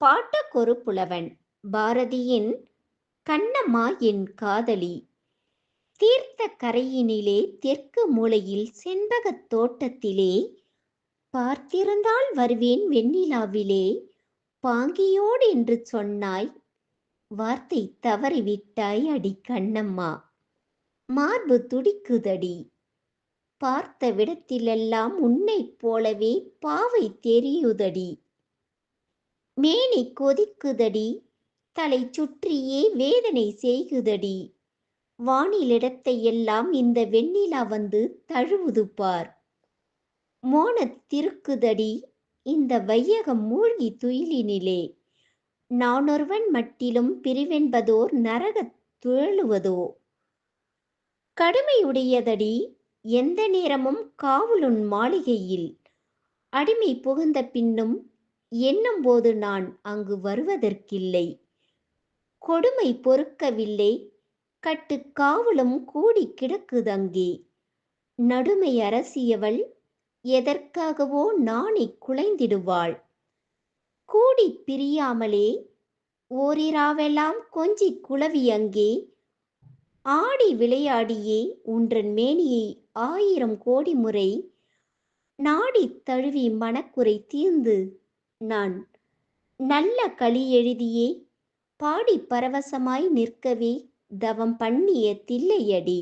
பாட்டக்கொரு புலவன். பாரதியின் கண்ணம்மா என் காதலி. தீர்த்த கரையினிலே தெற்கு மூலையில் செண்பகத் தோட்டத்திலே பார்த்திருந்தால் வருவேன் வெண்ணிலாவிலே பாங்கியோடு என்று சொன்னாய், வார்த்தை தவறிவிட்டாய் அடி கண்ணம்மா. மார்பு துடிக்குதடி, பார்த்த விடத்திலெல்லாம் உன்னைப் போலவே பாவை தெரியுதடி. மேனி கொதிக்குதடி, தலை சுற்றியே வேதனை செய்குதடி. வானிலிடத்தை எல்லாம் இந்த வெண்ணிலா வந்து தழுவுது பார். மோனத் திருக்குதடி, இந்த வையகம் மூழ்கி துயிலினிலே. நானொருவன் மட்டிலும் பிரிவென்பதோர் நரகத் துழலுவதோ. கடுமையுடையதடி, எந்த நேரமும் காவலுன் மாளிகையில். அடிமை புகுந்த பின்னும் எண்ணும்போது நான் அங்கு வருவதற்கில்லை. கொடுமை பொறுக்கவில்லை, கட்டு காவலும் கூடி கிடக்குதங்கே. நடுமை அரசியவள் எதற்காகவோ நாணை குலைந்திடுவாள். கூடி பிரியாமலே ஓரிராவெல்லாம் கொஞ்சி குளவி அங்கே. ஆடி விளையாடியே உன்றன் மேனியை 1000 கோடி முறை நாடி தழுவி மனக்குறை தீர்ந்து நான் நல்ல களி எழுதியே பாடி பரவசமாய் நிற்கவே தவம் பண்ணிய தில்லையடி.